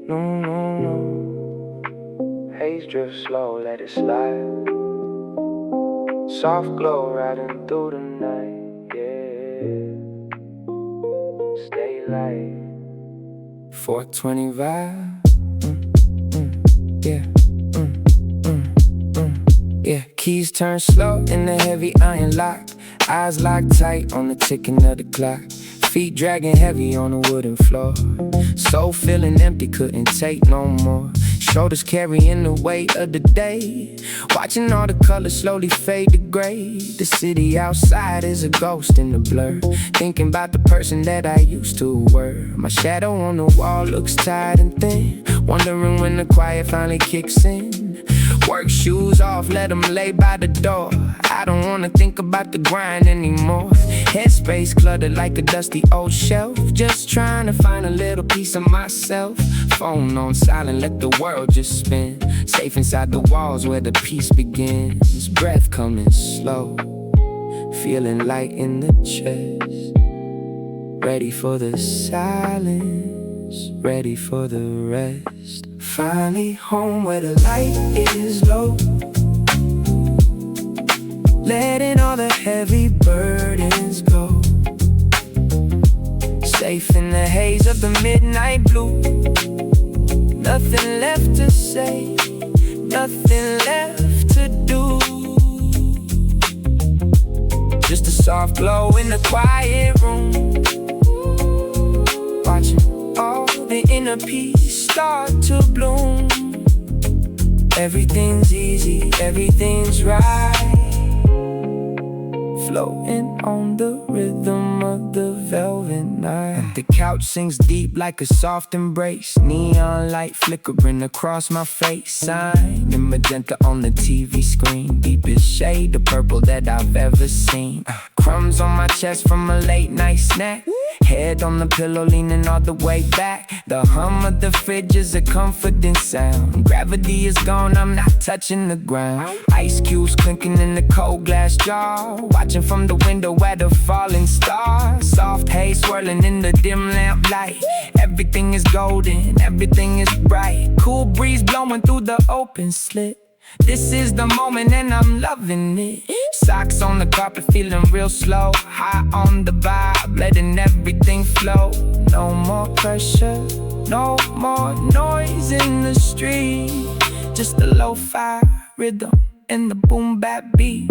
No, no, no. Haze drift slow, let it slide. Soft glow riding through the night, yeah. Stay light. 420 vibe. Yeah. Yeah, keys turn slow in the heavy iron lock. Eyes locked tight on the ticking of the clock. Feet dragging heavy on the wooden floor. Soul feeling empty, couldn't take no more. Shoulders carrying the weight of the day. Watching all the colors slowly fade to gray. The city outside is a ghost in the blur. Thinking about the person that I used to were. My shadow on the wall looks tired and thin. Wondering when the quiet finally kicks in. Work shoes off, let them lay by the door. I don't wanna think about the grind anymore. Headspace cluttered like a dusty old shelf. Just trying to find a little piece of myself. Phone on silent, let the world just spin. Safe inside the walls where the peace begins. Breath coming slow, feeling light in the chest. Ready for the silence, ready for the rest. Finally home where the light is low. Letting all the heavy burdens go. Safe in the haze of the midnight blue. Nothing left to say, nothing left to do. Just a soft glow in the quiet room. Watching all the inner peace start to bloom. Everything's easy, everything's right. Floating on the rhythm of the velvet night. The couch sinks deep like a soft embrace. Neon light flickering across my face. Sign in magenta on the TV screen. Deepest shade of purple that I've ever seen. Crumbs on my chest from a late night snack. Head on the pillow leaning all the way back. The hum of the fridge is a comforting sound. Gravity is gone, I'm not touching the ground. Ice cubes clinking in the cold glass jar. Watching from the window at a falling star. Soft haze swirling in the dim lamp light. Everything is golden, everything is bright. Cool breeze blowing through the open slit. This is the moment and I'm loving it. Socks on the carpet feeling real slow. High on the vibe, letting everything flow. No more pressure, no more noise in the street. Just a lo-fi rhythm and the boom bap beat.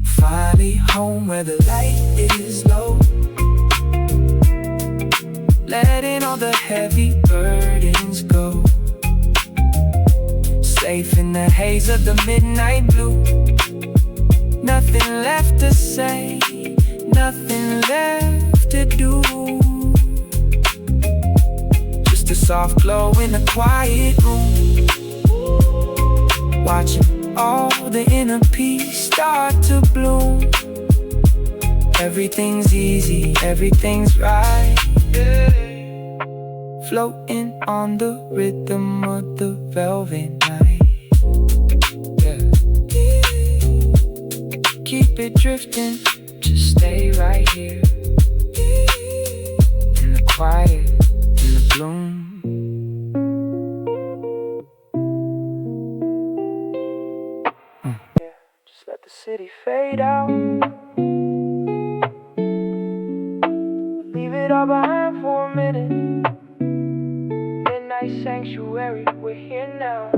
Finally home where the light is low. Letting all the heavy burdens go. Safe in the haze of the midnight blue. Nothing left to say, nothing left to do. Just a soft glow in a quiet room. Watching all the inner peace start to bloom. Everything's easy, everything's right. Floating on the rhythm of the velvet night. Keep it drifting, just stay right here. In the quiet, in the bloom. Yeah, just let the city fade out. Leave it all behind for a minute. Midnight sanctuary, we're here now.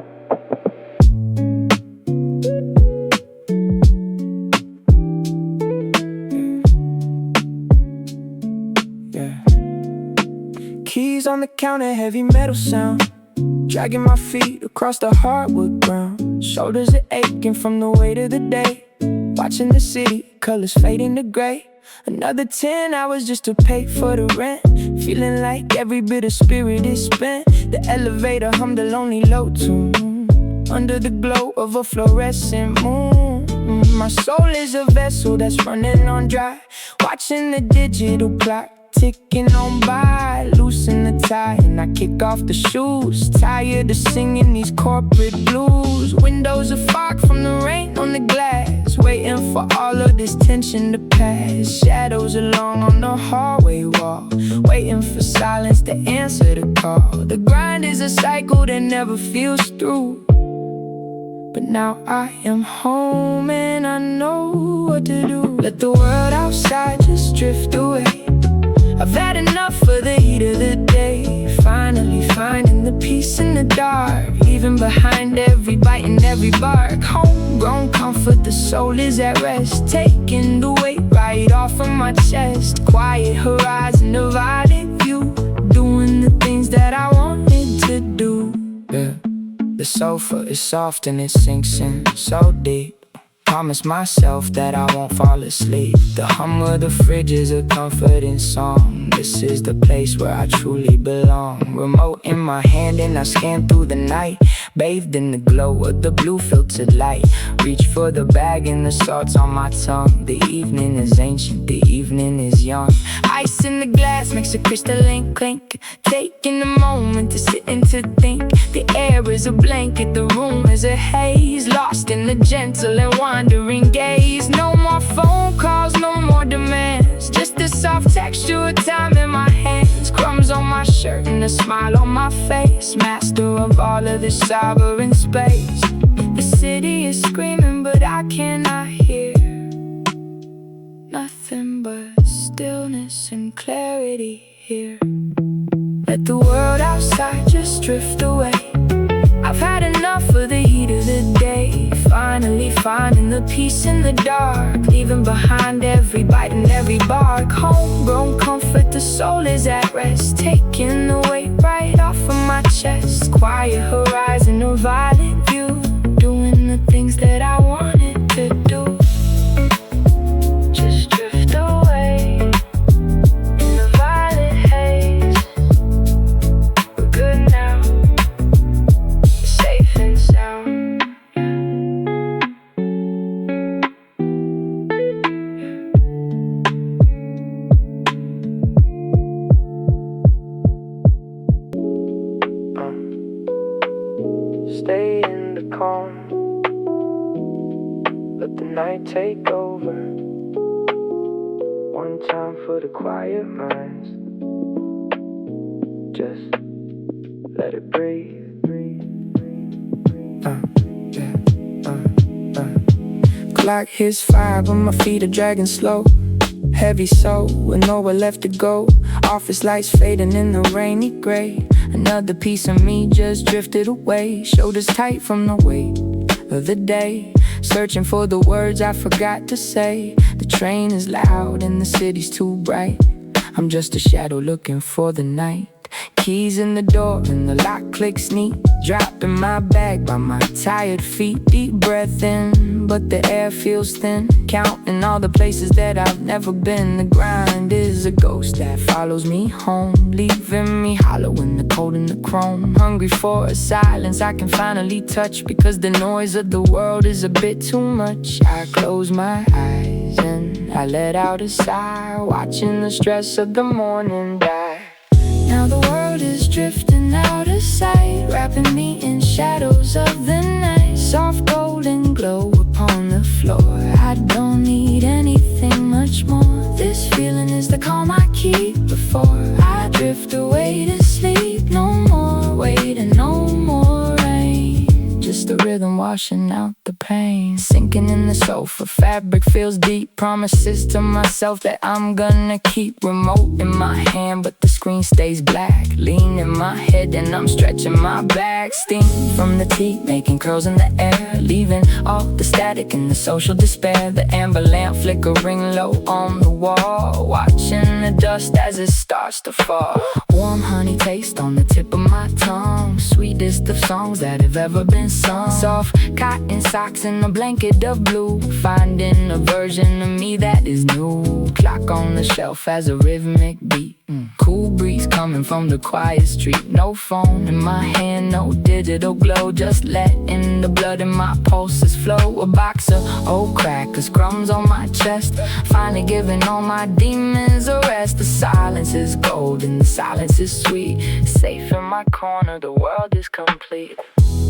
Keys on the counter, heavy metal sound. Dragging my feet across the hardwood ground. Shoulders are aching from the weight of the day. Watching the city, colors fading to gray. Another 10 hours just to pay for the rent. Feeling like every bit of spirit is spent. The elevator hummed a lonely low tune under the glow of a fluorescent moon. My soul is a vessel that's running on dry. Watching the digital clock ticking on by. Loosen the tie and I kick off the shoes. Tired of singing these corporate blues. Windows are fog from the rain on the glass. Waiting for all of this tension to pass. past. Shadows along on the hallway wall, waiting for silence to answer the call. The grind is a cycle that never feels through, but now I am home and I know what to do. Let the world outside just drift away. I've had enough of the heat of the day. Finally finding the peace in the dark, leaving behind every bite and every bark. Homegrown comfort, the soul is at rest, taking the weight right off of my chest. Quiet horizon, a violet view, doing the things that I wanted to do. Yeah. The sofa is soft and it sinks in so deep. Promise myself that I won't fall asleep. The hum of the fridge is a comforting song. This is the place where I truly belong. Remote in my hand and I scan through the night, bathed in the glow of the blue filtered light. Reach for the bag and the salt's on my tongue. The evening is ancient, the evening is young. Ice in the glass makes a crystalline clink, taking a moment to sit and to think. The air is a blanket, the room is a haze, lost in the gentle and wandering gaze. No more phone calls, no more demands, just the soft texture of time in my hands. Crumbs on my shirt and a smile on my face, master of all of this sovereign space. The city is screaming but I cannot hear nothing but stillness and clarity here. Let the world outside just drift away. I've had enough of the heat of the day. Finally finding the peace in the dark, leaving behind every bite and every bark. Homegrown comfort, the soul is at rest, taking the weight right off of my chest. Quiet horizon, a violet view, doing the things that I wanted to do. Just drift away in the violet haze. We're good now, safe and sound. Stay in the calm, let the night take over. One time for the quiet minds, just let it breathe. Clock hits 5 but my feet are dragging slow. Heavy soul with nowhere left to go. Office lights fading in the rainy gray. Another piece of me just drifted away. Shoulders tight from the weight of the day, searching for the words I forgot to say. The train is loud and the city's too bright. I'm just a shadow looking for the night. Keys in the door and the lock clicks neat. Dropping my bag by my tired feet. Deep breath in, but the air feels thin. Counting all the places that I've never been. The grind is a ghost that follows me home, leaving me hollow in the cold and the chrome. Hungry for a silence I can finally touch, because the noise of the world is a bit too much. I close my eyes and I let out a sigh, watching the stress of the morning die. Now the world is drifting out of sight, wrapping me in shadows of the night. Soft golden glow upon the floor. I don't need anything much more. This feeling is the calm I keep before I drift away to sleep. No more waiting, no more rain, just the rhythm washing out the pain. Sinking in the sofa, fabric feels deep. Promises to myself that I'm gonna keep. Remote in my hand but the screen stays black. Lean in my head and I'm stretching my back. Steam from the tea, making curls in the air, leaving all the static and the social despair. The amber lamp flickering low on the wall, watching the dust as it starts to fall. Warm honey taste on the tip of my tongue, sweetest of songs that have ever been sung. Soft cotton socks and a blanket of blue, finding a version of me that is new. Clock on the shelf has a rhythmic beat, Cool breeze coming from the quiet street. No phone in my hand, no digital glow. Just letting the blood in my pulses flow. A box of old crackers, crumbs on my chest. Finally giving all my demons a rest. The silence is golden, the silence is sweet. Safe in my corner, the world is complete.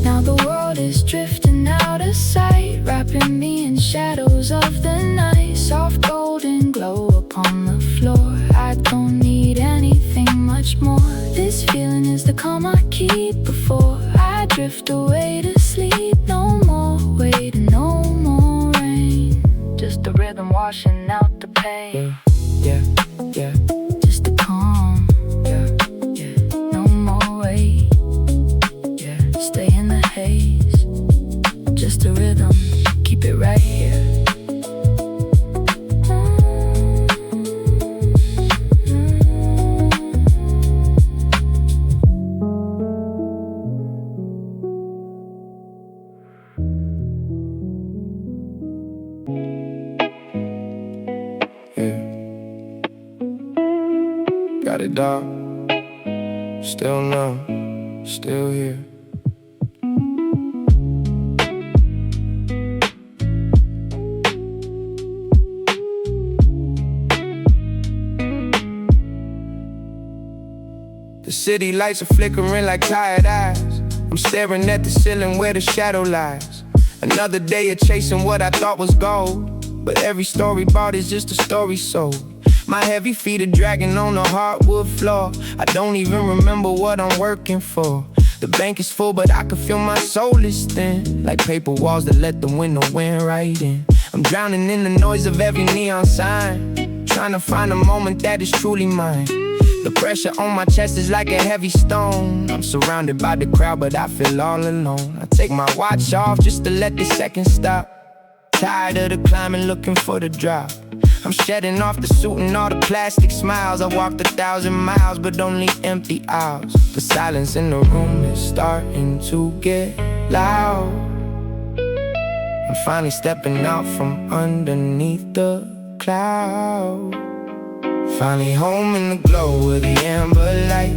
Now the world is drifting out of sight, wrapping me in shadows of the night. Soft golden glow upon the floor. I don't need anything much more. This feeling is the calm I keep before I drift away to sleep. No more waiting, no more rain. Just the rhythm washing out the pain. Yeah, yeah, yeah. Just the calm. Yeah, yeah. No more wait. Yeah, stay in the haze. Just the rhythm, keep it right here. Got it, dog. Still numb, still here. The city lights are flickering like tired eyes. I'm staring at the ceiling where the shadow lies. Another day of chasing what I thought was gold, but every story bought is just a story sold. My heavy feet are dragging on the hardwood floor. I don't even remember what I'm working for. The bank is full, but I can feel my soul is thin, like paper walls that let the window wind right in. I'm drowning in the noise of every neon sign, trying to find a moment that is truly mine. The pressure on my chest is like a heavy stone. I'm surrounded by the crowd, but I feel all alone. I take my watch off just to let the seconds stop. Tired of the climbing, looking for the drop. I'm shedding off the suit and all the plastic smiles. I walked 1,000 miles, but only empty aisles. The silence in the room is starting to get loud. I'm finally stepping out from underneath the cloud. Finally home in the glow of the amber light,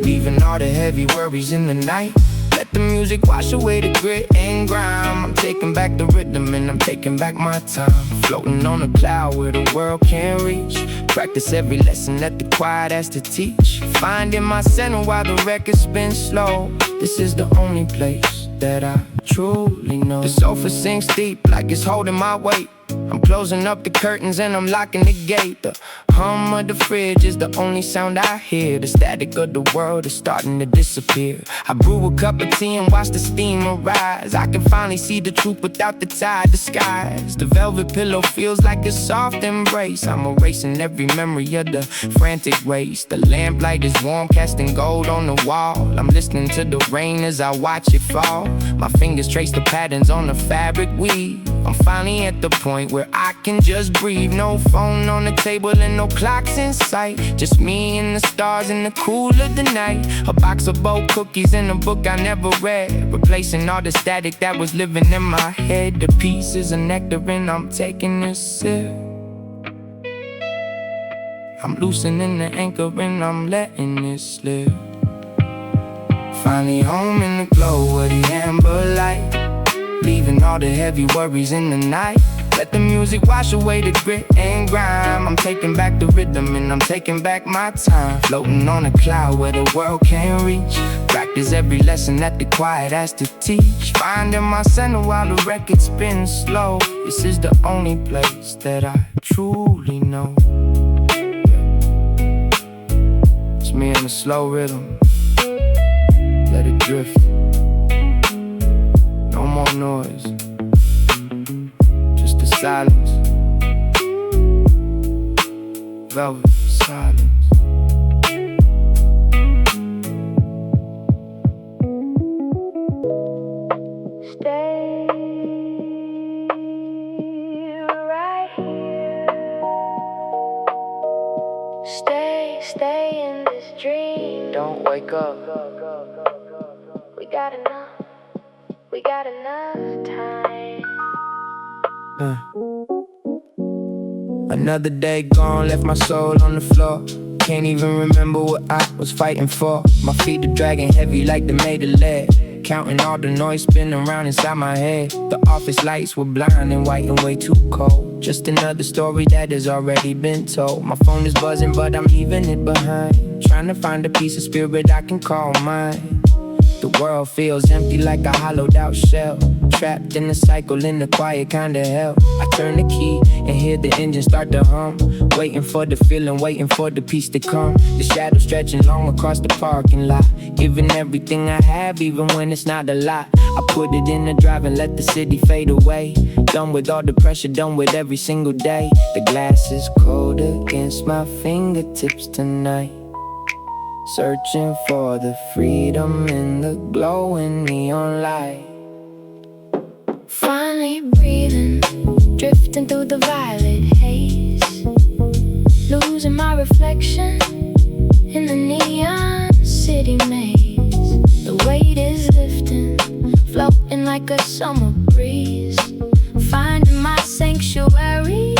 leaving all the heavy worries in the night. Let the music wash away the grit and grime. I'm taking back the rhythm and I'm taking back my time. Floating on a cloud where the world can't reach. Practice every lesson that the quiet has to teach. Finding my center while the record spins slow. This is the only place that I truly know. The sofa sinks deep like it's holding my weight. I'm closing up the curtains and I'm locking the gate. The hum of the fridge is the only sound I hear. The static of the world is starting to disappear. I brew a cup of tea and watch the steam arise. I can finally see the truth without the tide disguise. The velvet pillow feels like a soft embrace. I'm erasing every memory of the frantic race. The lamplight is warm, casting gold on the wall. I'm listening to the rain as I watch it fall. My fingers trace the patterns on the fabric weave. I'm finally at the point where I can just breathe. No phone on the table and no clocks in sight. Just me and the stars in the cool of the night. A box of bold cookies and a book I never read, replacing all the static that was living in my head. The pieces of nectar and I'm taking a sip. I'm loosening the anchor and I'm letting it slip. Finally home in the glow of the amber light, leaving all the heavy worries in the night. Let the music wash away the grit and grime. I'm taking back the rhythm and I'm taking back my time. Floating on a cloud where the world can't reach. Practice every lesson that the quiet has to teach. Finding my center while the record spins slow. This is the only place that I truly know. It's me in a slow rhythm. Let it drift. No more noise, just the silence. Velvet silence. Stay right here. Stay in this dream. Don't wake up. We got enough time. Another day gone, left my soul on the floor. can't even remember what I was fighting for. My feet are dragging heavy like they made of lead. Counting all the noise spinning around inside my head. The office lights were blind and white and way too cold. Just another story that has already been told. My phone is buzzing but I'm leaving it behind. Trying to find a piece of spirit I can call mine. The world feels empty like a hollowed out shell. Trapped in a cycle in the quiet kind of hell. I turn the key and hear the engine start to hum. Waiting for the feeling, waiting for the peace to come. The shadow stretching long across the parking lot. Giving everything I have even when it's not a lot. I put it in the drive and let the city fade away. Done with all the pressure, done with every single day. The glass is cold against my fingertips tonight. Searching for the freedom in the glowing neon light. Finally breathing, drifting through the violet haze. Losing my reflection in the neon city maze. The weight is lifting, floating like a summer breeze. Finding my sanctuary,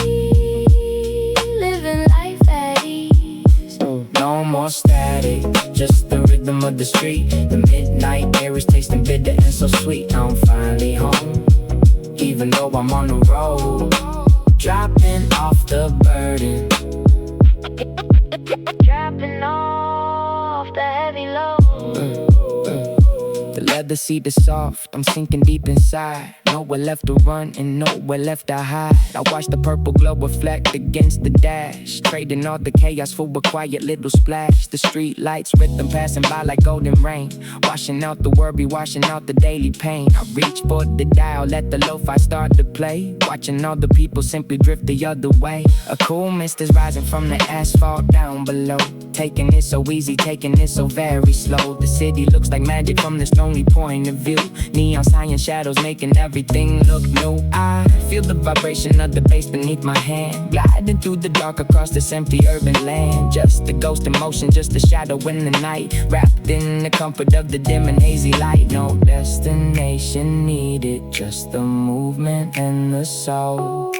living life at ease. No more static, just the rhythm of the street. The midnight air is tasting bitter and so sweet. I'm finally home, even though I'm on the road. Dropping off the burden, Dropping off the heavy load. The leather seat is soft, I'm sinking deep inside. Nowhere left to run and nowhere left to hide. I watch the purple glow reflect against the dash, trading all the chaos for a quiet little splash. The street lights rhythm passing by like golden rain, washing out the worry, washing out the daily pain. I reach for the dial, let the lo-fi start to play. Watching all the people simply drift the other way. A cool mist is rising from the asphalt down below. Taking it so easy, taking it so very slow. The city looks like magic from this lonely point of view. Neon sign shadows making everything look new. I feel the vibration of the bass beneath my hand, gliding through the dark across this empty urban land. Just a ghost in motion, just a shadow in the night, wrapped in the comfort of the dim and hazy light. No destination needed, just the movement and the soul.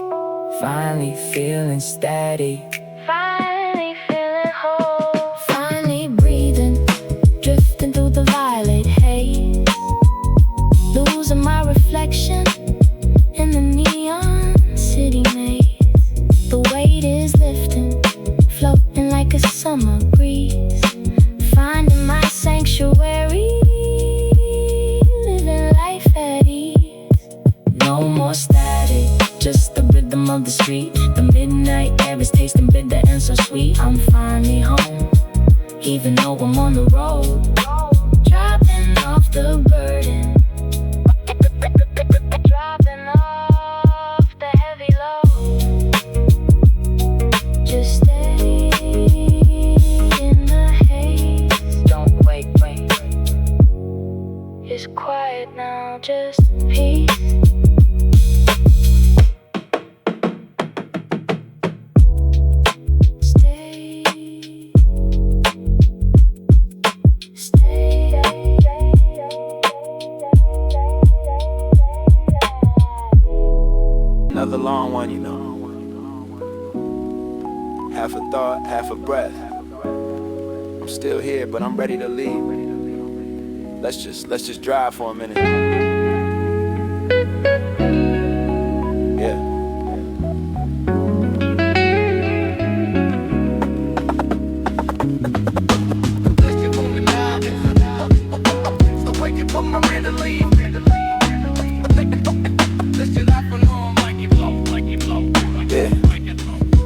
Finally feeling steady, Finally feeling whole. Finally breathing, drifting through the violet haze. Losing my reflection in the neon city maze. The weight is lifting, floating like a summer breeze. Finding my sanctuary, living life at ease. no more static, just the rhythm of the street. The midnight air is tasting bitter and so sweet. I'm finally home, even though I'm on the road. Dropping off the burden, dropping off the heavy load. Just stay in the haze. Don't wait. It's quiet now, just peace. Stay. Another long one, you know. Half a thought, half a breath. I'm still here, but I'm ready to leave. Let's just drive for a minute. Yeah.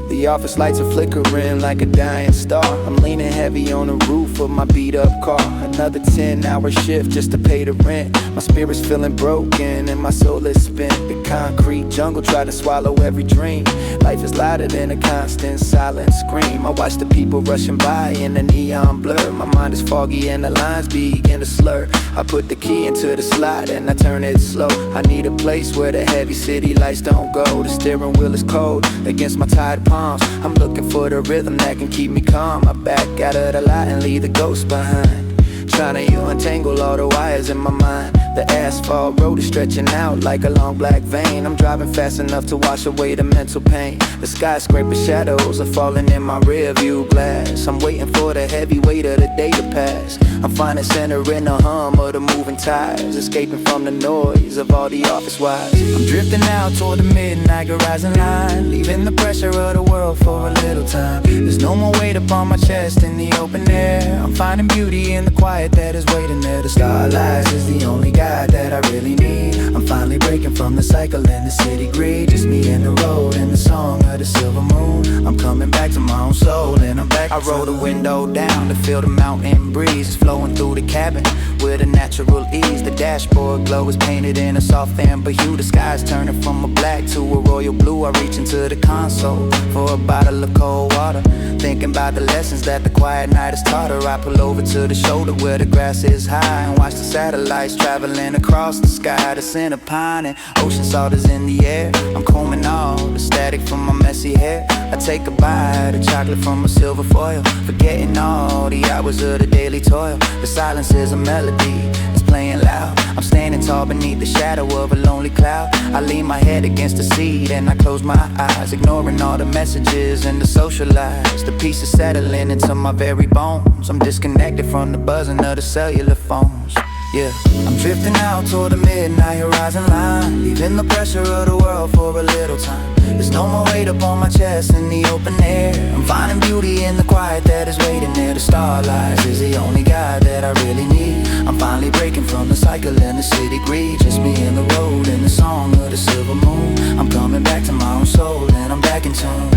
The office lights are flickering like a dying star. I'm leaning heavy on the roof of my beat up car. Another 10-hour shift just to pay the rent. My spirit's feeling broken and my soul is spent. The concrete jungle tried to swallow every dream. Life is louder than a constant silent scream. I watch the people rushing by in a neon blur. My mind is foggy and the lines begin to slur. I put the key into the slot and I turn it slow. I need a place where the heavy city lights don't go. The steering wheel is cold against my tired palms. I'm looking for the rhythm that can keep me calm. I back out of the lot and leave the ghost behind. trying to untangle all the wires in my mind. The asphalt road is stretching out like a long black vein. I'm driving fast enough to wash away the mental pain. The skyscraper shadows are falling in my rear view glass. I'm waiting for the heavy weight of the day to pass. I'm finding center in the hum of the moving tires, escaping from the noise of all the office wires. I'm drifting out toward the midnight horizon line, leaving the pressure of the world for a little time. There's no more weight upon my chest in the open air. I'm finding beauty in the quiet that is waiting there. The starlight is the only guide that I really need. I'm finally breaking from the cycle in the city greed. Just me and the road and the song of the silver moon. I'm coming back to my own soul and I'm back. I roll the window down to feel the mountain breeze flowing through the cabin with a natural ease. The dashboard glow is painted in a soft amber hue. The sky's turning from a black to a royal blue. I reach into the console for a bottle of cold water, thinking about the lessons that the quiet night has taught her. I pull over to the shoulder where the grass is high and watch the satellites traveling across the sky. The scent of pine and ocean salt is in the air. I'm combing all the static from my messy hair. I take a bite of chocolate from a silver foil, forgetting all the hours of the daily toil. The silence is a melody, it's playing loud. I'm standing tall beneath the shadow of a lonely cloud. I lean my head against the seat and I close my eyes, ignoring all the messages and the social lies. The peace is settling into my very bones. I'm disconnected from the buzzing of the cellular phones. Yeah, I'm drifting out toward the midnight horizon line, leaving the pressure of the world for a little time. There's no more weight upon my chest in the open air. I'm finding beauty in the quiet that is waiting there. The starlight is the only guide that I really need. I'm finally breaking from the cycle and the city greed. Just me and the road and the song of the silver moon. I'm coming back to my own soul and I'm back in tune.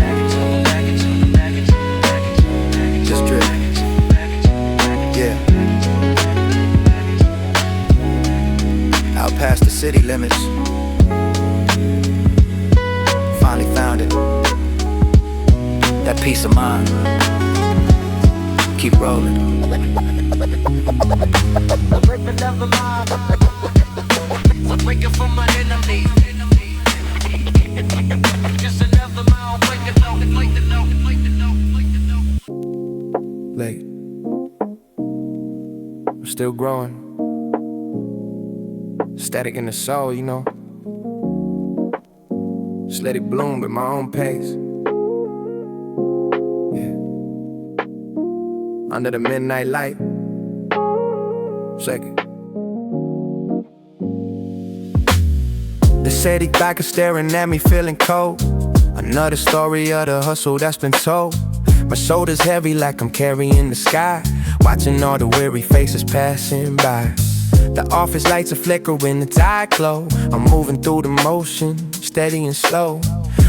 Just drift. Yeah. Out past the city limits, finally found it. That peace of mind. Keep rolling. Waking from my enemy. Just another mile, late. I'm still growing. Static in the soul, you know. Just let it bloom at my own pace. Yeah. Under the midnight light. Second. The city back is staring at me feeling cold. Another story of the hustle that's been told. My shoulders heavy like I'm carrying the sky, watching all the weary faces passing by. The office lights are flickering, the tide glow. I'm moving through the motion, steady and slow.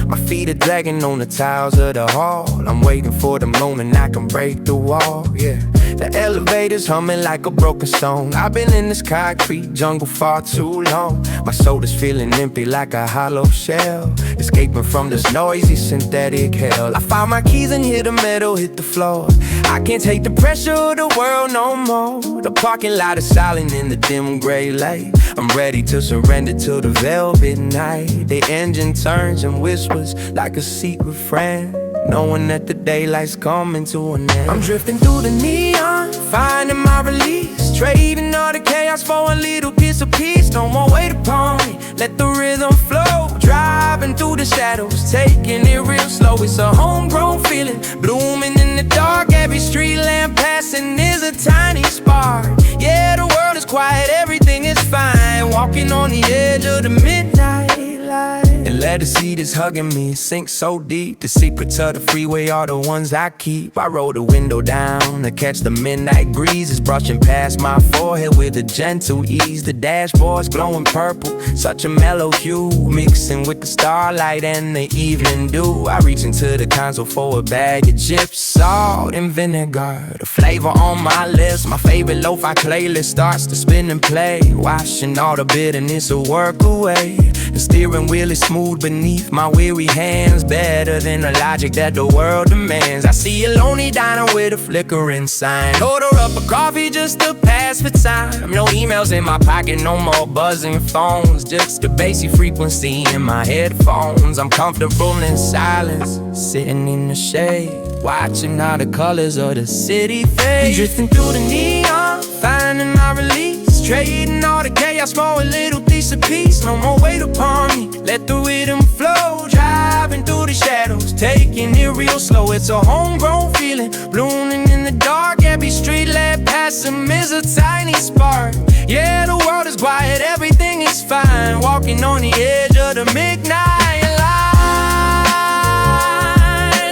My feet are dragging on the tiles of the hall. I'm waiting for the moment I can break the wall, yeah. The elevator's humming like a broken song. I've been in this concrete jungle far too long. My soul is feeling empty like a hollow shell, escaping from this noisy synthetic hell. I found my keys and hit the metal, hit the floor. I can't take the pressure of the world no more. The parking lot is silent in the dim gray light. I'm ready to surrender to the velvet night. The engine turns and whispers like a secret friend, knowing that the daylight's coming to an end. I'm drifting through the neon, finding my release, trading all the chaos for a little piece of peace. No more weight upon me, let the rhythm flow. Driving through the shadows, taking it real slow. It's a homegrown feeling, blooming in the dark. Every street lamp passing is a tiny spark. Yeah, the world is quiet, everything is fine. Walking on the edge of the midnight light. And let the seat is hugging me, sink so deep. The secrets of the freeway are the ones I keep. I roll the window down to catch the midnight breeze. It's brushing past my forehead with a gentle ease. The dashboard's glowing purple, such a mellow hue, mixing with the starlight and the evening dew. I reach into the console for a bag of chips, salt and vinegar, the flavor on my lips. My favorite lo-fi playlist starts to spin and play, washing all the bitterness of work away. The steering wheel is smooth beneath my weary hands, better than the logic that the world demands. I see a lonely diner with a flickering sign. Order up a coffee just to pass the time. No emails in my pocket, no more buzzing phones, just the basic frequency in my headphones. I'm comfortable in silence, sitting in the shade, watching how the colors of the city fade. Drifting through the neon, finding my release, trading all the chaos for a little piece of peace. No more weight upon me, let the rhythm flow. Driving through the shadows, taking it real slow. It's a homegrown feeling, blooming in the dark. Every street lamp passing is a tiny spark. Yeah, the world is quiet, everything is fine. Walking on the edge of the midnight line.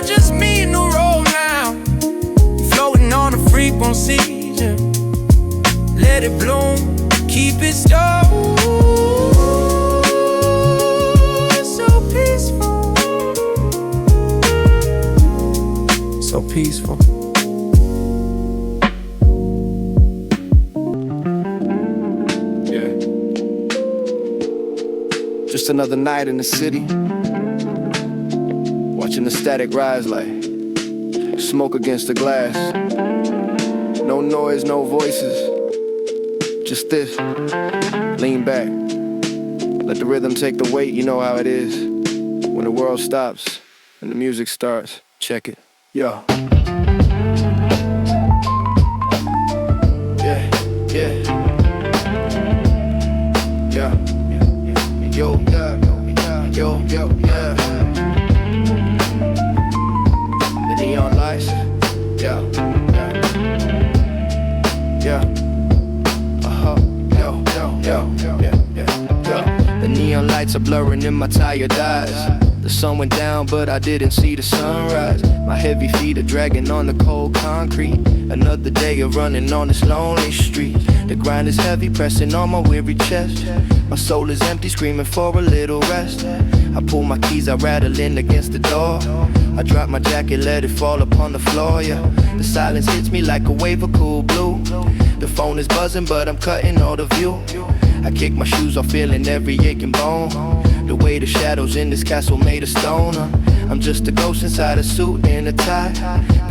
Just me and the road now, floating on a frequency. Yeah. Let it bloom, keep it slow. It's so peaceful, so peaceful. Just another night in the city, watching the static rise like smoke against the glass. No noise, no voices, just this. Lean back, let the rhythm take the weight. You know how it is when the world stops and the music starts. Check it, yo. Yeah, yeah, yeah. Yo, yeah, yo, yo, yeah. The neon lights, yeah, yeah, yeah. Yo, yo, yo, yeah, yeah. The neon lights are blurring in my tired eyes. The sun went down, but I didn't see the sunrise. My heavy feet are dragging on the cold concrete. Another day of running on this lonely street. The grind is heavy, pressing on my weary chest. My soul is empty, screaming for a little rest. I pull my keys out, rattling against the door. I drop my jacket, let it fall upon the floor, yeah. The silence hits me like a wave of cool blue. The phone is buzzing, but I'm cutting all the view. I kick my shoes off, feeling every aching bone. The weight of shadows in this castle made of stone. I'm just a ghost inside a suit and a tie,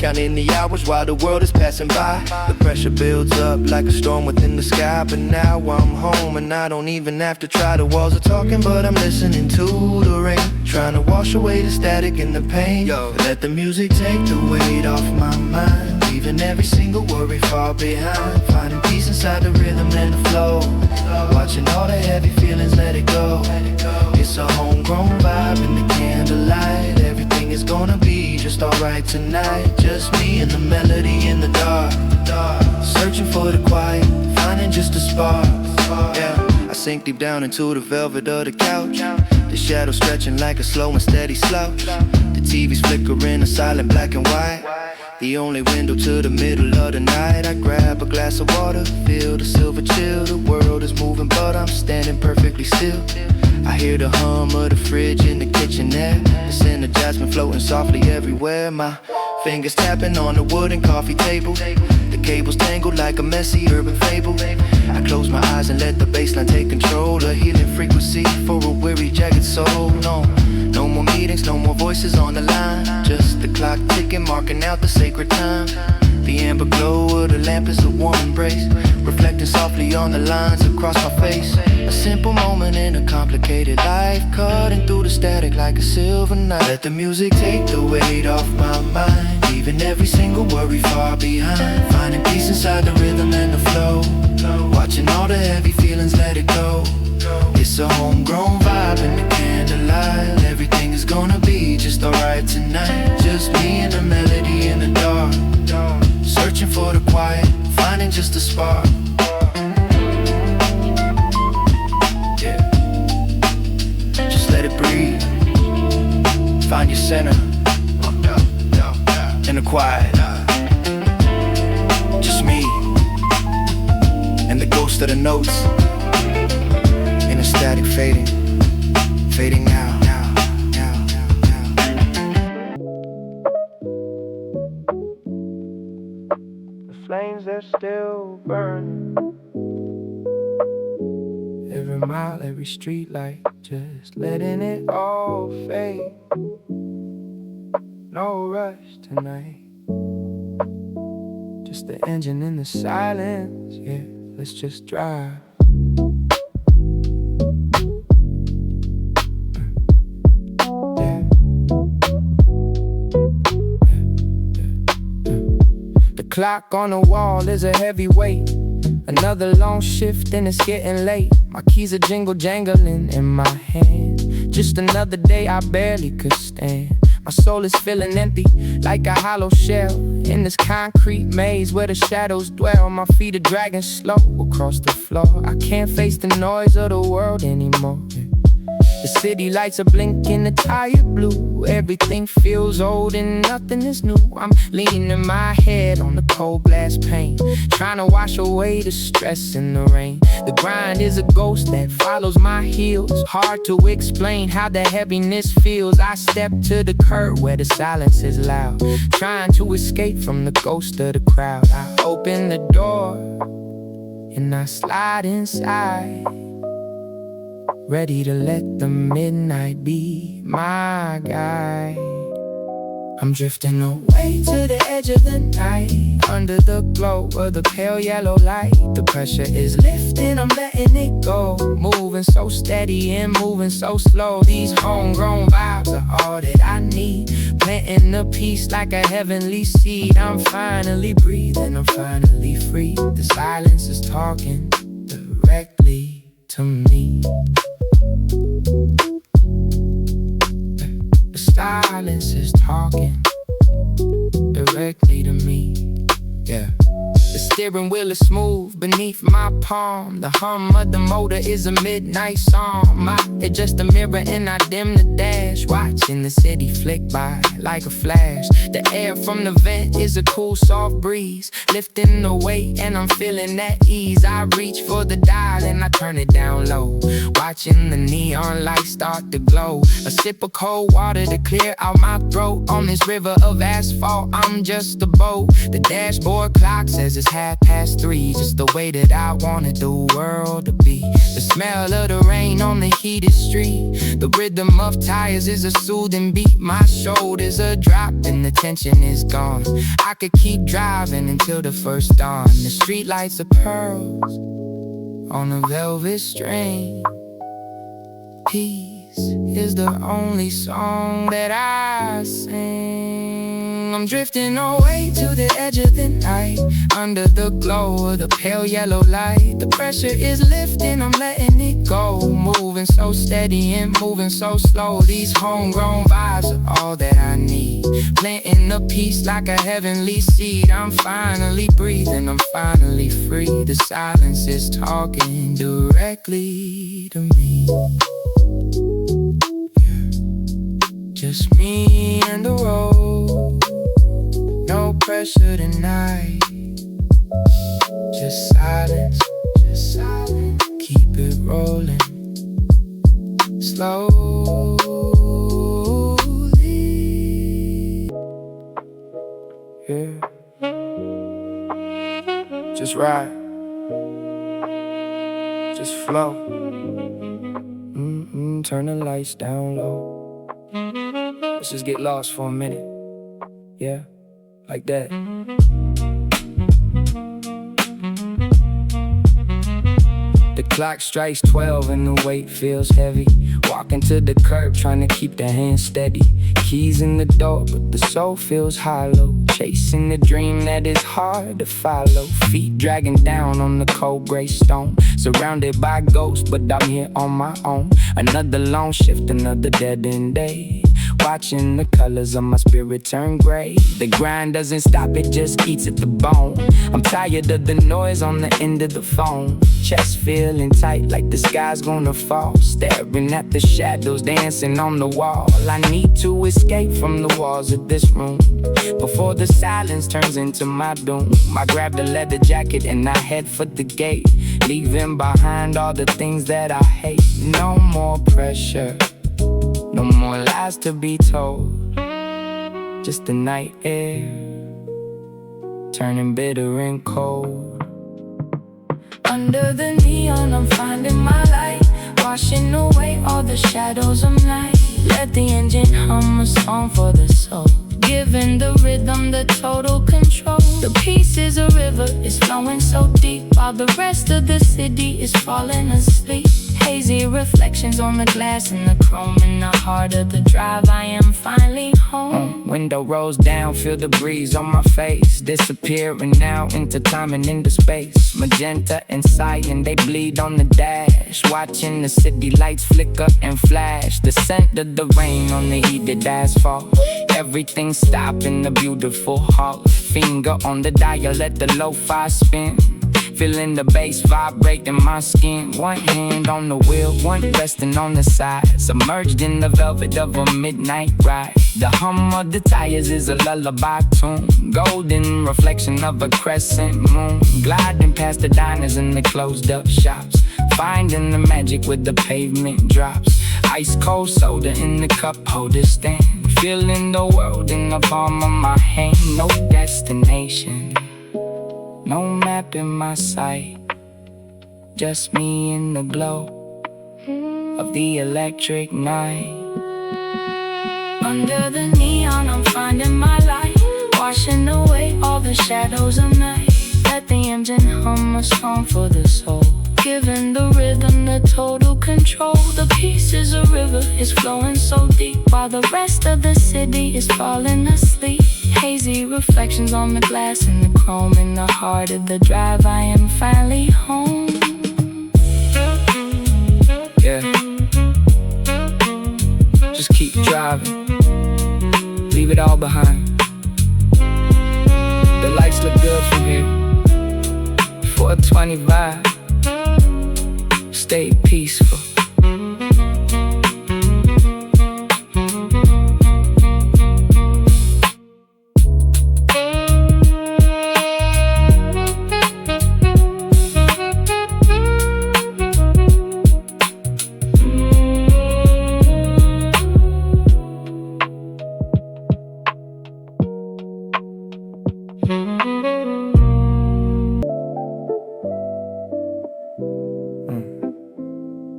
counting the hours while the world is passing by. The pressure builds up like a storm within the sky. But now I'm home and I don't even have to try. The walls are talking, but I'm listening to the rain, trying to wash away the static and the pain. Let the music take the weight off my mind, leaving every single worry far behind. Finding peace inside the rhythm and the flow, watching all the heavy feelings let it go. It's a homegrown vibe in the candlelight. Everything is gonna be just alright tonight. Just me and the melody in the dark. Searching for the quiet, finding just a spark. Yeah, I sink deep down into the velvet of the couch. The shadows stretching like a slow and steady slouch. The TV's flickering a silent black and white, the only window to the middle of the night. I grab a glass of water, feel the silver chill. The world is moving, but I'm standing perfectly still. I hear the hum of the fridge in the kitchen there. The scent of jasmine floating softly everywhere. My fingers tapping on the wooden coffee table. The cables tangled like a messy urban fable. I close my eyes and let the bassline take control. A healing frequency for a weary, jagged soul. No more meetings, no more voices on the line. Just the clock ticking, marking out the sacred time. The amber glow of the lamp is a warm embrace, reflecting softly on the lines across my face. A simple moment in a complicated life, cutting through the static like a silver knife. Let the music take the weight off my mind, leaving every single worry far behind. Finding peace inside the rhythm and the flow, watching all the heavy feelings let it go. It's a homegrown vibe in the candlelight. Everything is gonna be just alright tonight. Just me and the melody in the dark, searching for the quiet, finding just a spark. Yeah, just let it breathe. Find your center in the quiet. Just me and the ghost of the notes in the static fading, fading out. Flames that still burn. Every mile, every street light, just letting it all fade. No rush tonight, just the engine in the silence. Yeah, let's just drive. clock on the wall is a heavy weight. Another long shift and it's getting late. My keys are jingle jangling in my hand. Just another day I barely could stand. My soul is feeling empty, like a hollow shell in this concrete maze where the shadows dwell. My feet are dragging slow across the floor. I can't face the noise of the world anymore. The city lights are blinking a tired blue. Everything feels old and nothing is new. I'm leaning my head on the cold glass pane, trying to wash away the stress in the rain. The grind is a ghost that follows my heels. Hard to explain how the heaviness feels. I step to the curb where the silence is loud, trying to escape from the ghost of the crowd. I open the door and I slide inside, ready to let the midnight be my guide. I'm drifting away to the edge of the night, under the glow of the pale yellow light. The pressure is lifting, I'm letting it go. Moving so steady and moving so slow. These homegrown vibes are all that I need, planting the peace like a heavenly seed. I'm finally breathing, I'm finally free. The silence is talking directly to me. The silence is talking directly to me. Yeah. The steering wheel is smooth beneath my palm. The hum of the motor is a midnight song. My head just a mirror and I dim the dash, watching the city flick by like a flash. The air from the vent is a cool soft breeze, lifting the weight and I'm feeling that ease. I reach for the dial and I turn it down low, watching the neon lights start to glow. A sip of cold water to clear out my throat. On this river of asphalt, I'm just a boat. The dashboard clock says it's 3:30, just the way that I wanted the world to be. The smell of the rain on the heated street, the rhythm of tires is a soothing beat. My shoulders are dropped and the tension is gone. I could keep driving until the first dawn. The street lights are pearls on a velvet string. Peace is the only song that I sing. I'm drifting away to the edge of the night, under the glow of the pale yellow light. The pressure is lifting, I'm letting it go. Moving so steady and moving so slow. These homegrown vibes are all that I need, planting the peace like a heavenly seed. I'm finally breathing, I'm finally free. The silence is talking directly to me. Just me and the road, no pressure tonight. Just silence, keep it rolling slowly. Yeah, just ride, just flow. Turn the lights down low. Let's just get lost for a minute. Yeah, like that. The clock strikes 12 and the weight feels heavy. Walking to the curb, trying to keep the hand steady. Keys in the door, but the soul feels hollow. Chasing the dream that is hard to follow. Feet dragging down on the cold gray stone. Surrounded by ghosts, but I'm here on my own. Another long shift, another dead-end day. Watching the colors of my spirit turn gray. The grind doesn't stop, it just eats at the bone. I'm tired of the noise on the end of the phone. Chest feeling tight like the sky's gonna fall. Staring at the shadows dancing on the wall. I need to escape from the walls of this room before the silence turns into my doom. I grab the leather jacket and I head for the gate, leaving behind all the things that I hate. No more pressure, no more lies to be told. Just the night air turning bitter and cold. Under the neon I'm finding my light, washing away all the shadows of night. Let the engine hum a song for the soul, giving the rhythm the total control. The peace is a river, it's flowing so deep, while the rest of the city is falling asleep. Hazy reflections on the glass and the chrome. In the heart of the drive, I am finally home. Window rolls down, feel the breeze on my face, disappearing now into time and into space. Magenta and cyan, they bleed on the dash, watching the city lights flicker and flash. The scent of the rain on the heated asphalt, everything stop in the beautiful hall. Finger on the dial, let the lo-fi spin, feeling the bass vibrate in my skin. One hand on the wheel, one resting on the side, submerged in the velvet of a midnight ride. The hum of the tires is a lullaby tune, golden reflection of a crescent moon, gliding past the diners and the closed up shops, finding the magic with the pavement drops. Ice cold soda in the cup holder stand, feeling the world in the palm of my hand. No destination, no map in my sight, just me in the glow of the electric night. Under the neon, I'm finding my light, washing away all the shadows of night. Let the engine hum a song for the soul, giving the rhythm the total control. The peace is a river, is flowing so deep, while the rest of the city is falling asleep. Hazy reflections on the glass and the chrome. In the heart of the drive, I am finally home. Yeah, just keep driving, leave it all behind. The lights look good from here, 420 vibe, stay peaceful.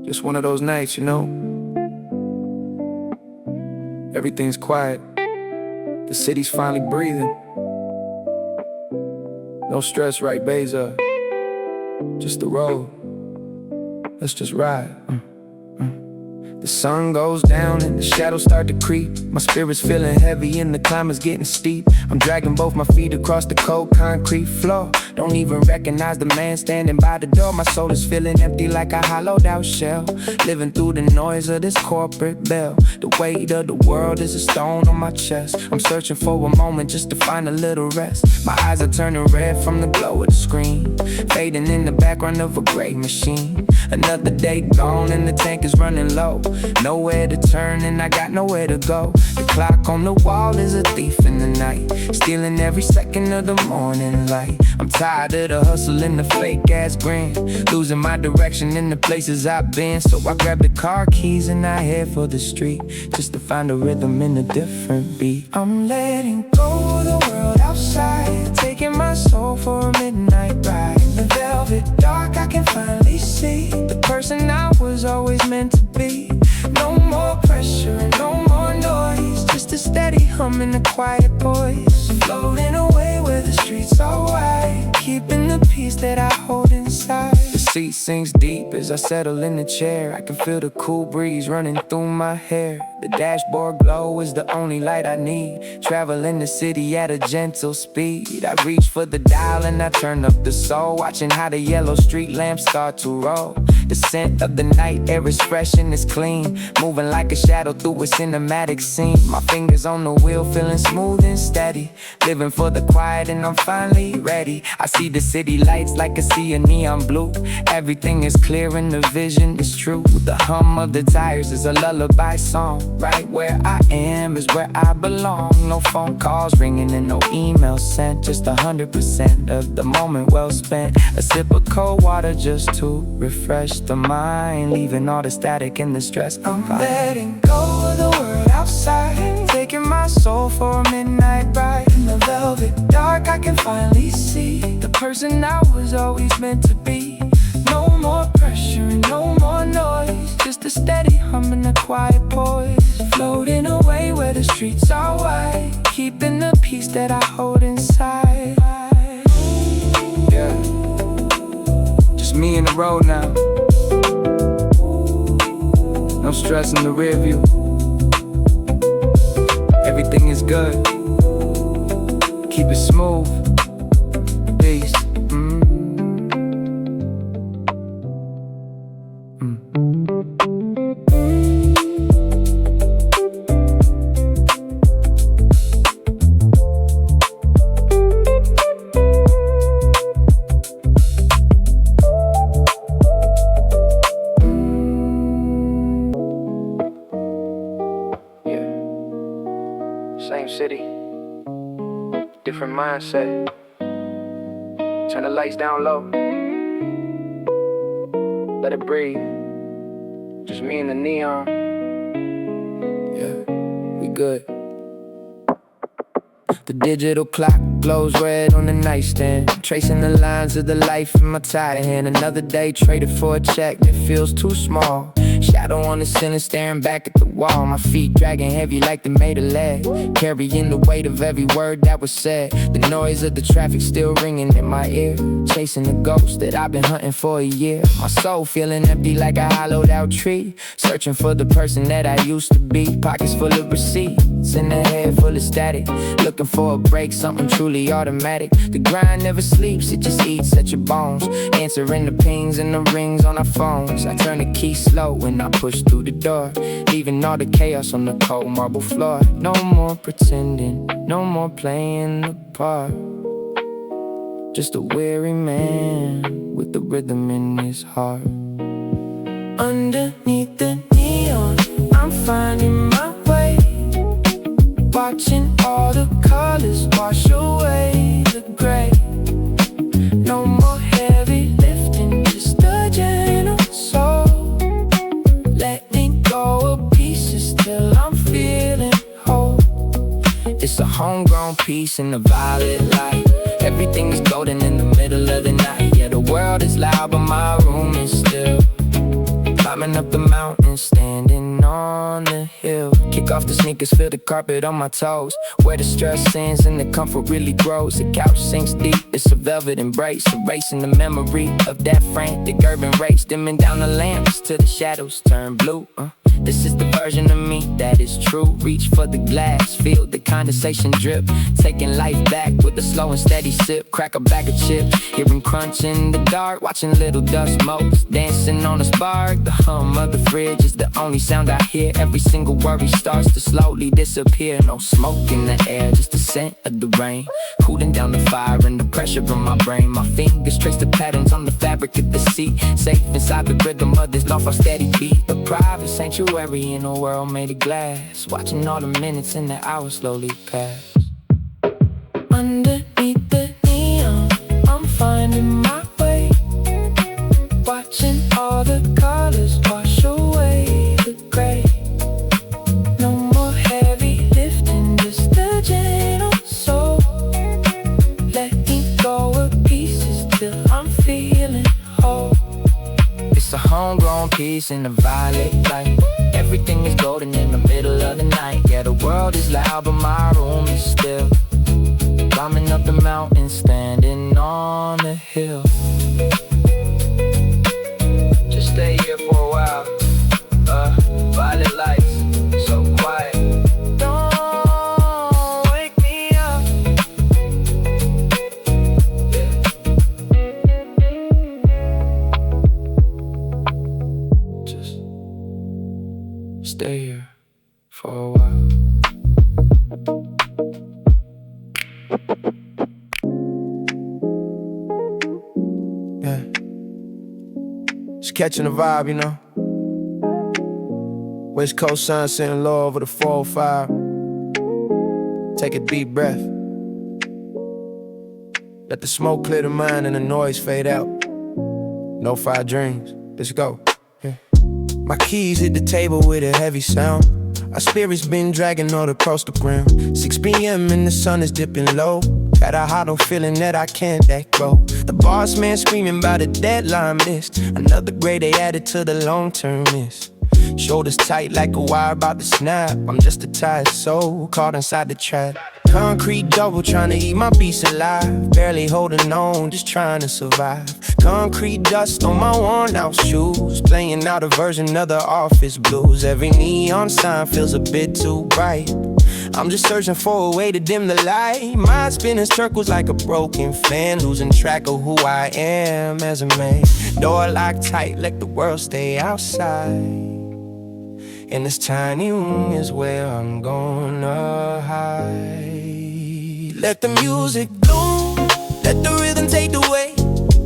Just one of those nights, you know. Everything's quiet, the city's finally breathing. No stress, right, Beza? Just the road, let's just ride. The sun goes down and the shadows start to creep. My spirit's feeling heavy and the climb is getting steep. I'm dragging both my feet across the cold concrete floor. Don't even recognize the man standing by the door. My soul is feeling empty like a hollowed out shell, living through the noise of this corporate bell. The weight of the world is a stone on my chest. I'm searching for a moment just to find a little rest. My eyes are turning red from the glow of the screen, fading in the background of a great machine. Another day gone and the tank is running low. Nowhere to turn and I got nowhere to go. The clock on the wall is a thief in the night, stealing every second of the morning light. I'm tired of the hustle and the fake ass grin, losing my direction in the places I've been. So I grab the car keys and I head for the street, just to find a rhythm in a different beat. I'm letting go of the world outside, taking my soul for a midnight ride. In the velvet dark I can finally see the person I was always meant to be. No more pressure and no more noise, just a steady hum and a quiet voice, floating away where the streets are wide, keeping the peace that I hold inside. The seat sinks deep as I settle in the chair. I can feel the cool breeze running through my hair. The dashboard glow is the only light I need, traveling the city at a gentle speed. I reach for the dial and I turn up the soul, watching how the yellow street lamps start to roll. The scent of the night air is fresh and it's clean, moving like a shadow through a cinematic scene. My fingers on the wheel feeling smooth and steady, living for the quiet and I'm finally ready. I see the city lights like a sea of neon blue. Everything is clear and the vision is true. The hum of the tires is a lullaby song. Right where I am is where I belong. No phone calls ringing and no emails sent, just 100% of the moment well spent. A sip of cold water just to refresh the mind, leaving all the static and the stress. I'm letting go of the world outside, taking my soul for a midnight ride. In the velvet dark I can finally see the person I was always meant to be. No more pressure and no more noise, just a steady hum and a quiet poise, floating away where the streets are wide, keeping the peace that I hold inside. Yeah, just me and the road now. stress in the rear view. Everything is good. Keep it smooth. Peace. Same city, different mindset. Turn the lights down low. Let it breathe. Just me and the neon. Yeah, we good. The digital clock glows red on the nightstand, tracing the lines of the life in my tired hand. Another day traded for a check that feels too small. Shadow on the ceiling staring back at the wall. My feet dragging heavy like they made of lead, carrying the weight of every word that was said. The noise of the traffic still ringing in my ear, chasing the ghost that I've been hunting for a year. My soul feeling empty like a hollowed out tree, searching for the person that I used to be. Pockets full of receipts and a head full of static, looking for a break, something truly automatic. The grind never sleeps, it just eats at your bones, answering the pings and the rings on our phones. I turn the key slow when I push through the door, leaving all the chaos on the cold marble floor. No more pretending, no more playing the part, just a weary man with the rhythm in his heart. Underneath the neon, I'm finding my way, watching all the colors wash away the gray. No more heavy lifting, just a gentle soul, letting go of pieces till I'm feeling whole. It's a homegrown piece in the violet light. Everything is golden in the middle of the night. Yeah, the world is loud, but my room is still. Climbing up the mountain, standing on the hill. Kick off the sneakers, feel the carpet on my toes, where the stress ends and the comfort really grows. The couch sinks deep, it's a velvet embrace, erasing the memory of that frantic urban race. Dimming down the lamps till the shadows turn blue. This is the version of me that is true. Reach for the glass, feel the condensation drip, taking life back with a slow and steady sip. Crack a bag of chips, hearing crunch in the dark, watching little dust motes dancing on a spark. The hum of the fridge is the only sound I hear. Every single worry starts to slowly disappear. No smoke in the air, just the scent of the rain, cooling down the fire and the pressure in my brain. My fingers trace the patterns on the fabric of the seat, safe inside the rhythm of this loft, steady beat. A private sanctuary in a world made of glass, watching all the minutes and the hours slowly pass. Underneath the neon, I'm finding my way, watching all the colors wash away the gray. No more heavy lifting, just a gentle soul, letting go of pieces till I'm feeling whole. It's a homegrown piece in the violet light. Everything is golden in the middle of the night. Yeah, the world is loud, but my room is still. Climbing up the mountain, standing on the hill. Just stay here for a while. Violet lights, so quiet. Don't wake me up. Yeah. Just stay here for a while. Yeah, just catching the vibe, you know. West Coast sun sitting low over the 405. Take a deep breath. Let the smoke clear the mind and the noise fade out. No fire dreams, let's go. Yeah. My keys hit the table with a heavy sound. Our spirits been dragging all across the ground. 6 p.m. and the sun is dipping low. Got a hollow feeling that I can't let go. The boss man screaming about a deadline missed. Another grade they added to the long-term list. Shoulders tight like a wire about to snap. I'm just a tired soul caught inside the trap. Concrete double trying to eat my beats alive. Barely holding on, just trying to survive. Concrete dust on my worn out shoes, playing out a version of the office blues. Every neon sign feels a bit too bright. I'm just searching for a way to dim the light. Mind spinning circles like a broken fan, losing track of who I am as a man. Door locked tight, let the world stay outside. And this tiny room is where I'm gonna hide. Let the music bloom, let the rhythm take the weight.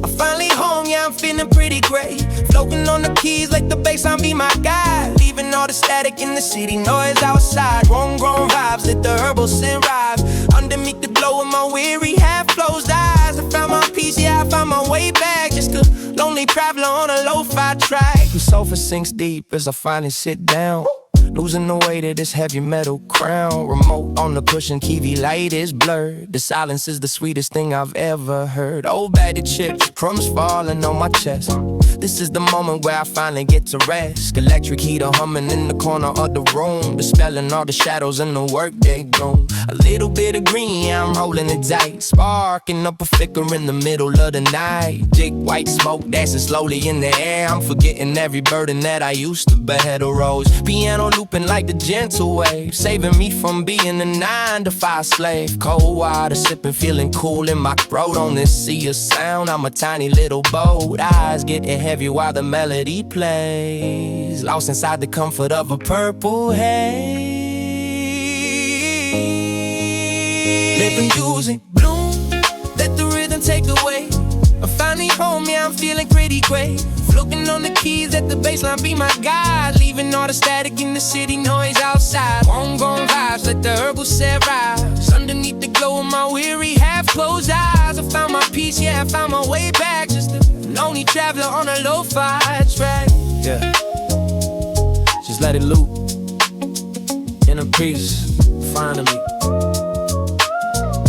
I'm finally home, yeah, I'm feeling pretty great. Floating on the keys, let the bassline be my guide. Leaving all the static in the city noise outside. Homegrown vibes, let the herbal scent rise. Underneath the glow of my weary, half-closed eyes, I found my peace, yeah, I found my way back. Just a lonely traveler on a lo-fi track. The sofa sinks deep as I finally sit down, losing the weight of this heavy metal crown. Remote on the pushing TV light is blurred. The silence is the sweetest thing I've ever heard. Old battered chips, crumbs falling on my chest. This is the moment where I finally get to rest. Electric heater humming in the corner of the room, dispelling all the shadows in the workday gloom. A little bit of green, yeah, I'm holding it tight. Sparking up a flicker in the middle of the night. Thick white smoke dancing slowly in the air. I'm forgetting every burden that I used to bear. The rose piano looping like the gentle wave, saving me from being a 9-to-5 slave. Cold water sipping, feeling cool in my throat. On this sea of sound, I'm a tiny little boat. Eyes getting heavy while the melody plays, lost inside the comfort of a purple haze. Let the music bloom, let the rhythm take the weight. I'm finally home, yeah, I'm feeling pretty great. Floating on the keys, let the bassline be my guide. Leaving all the static in the city noise outside. Homegrown vibes, let the herbal scent rise. Underneath the glow of my weary, half-closed eyes, I found my peace, yeah, I found my way back. Just a lonely traveler on a lo-fi track. Yeah, just let it loop. Inner peace, finally.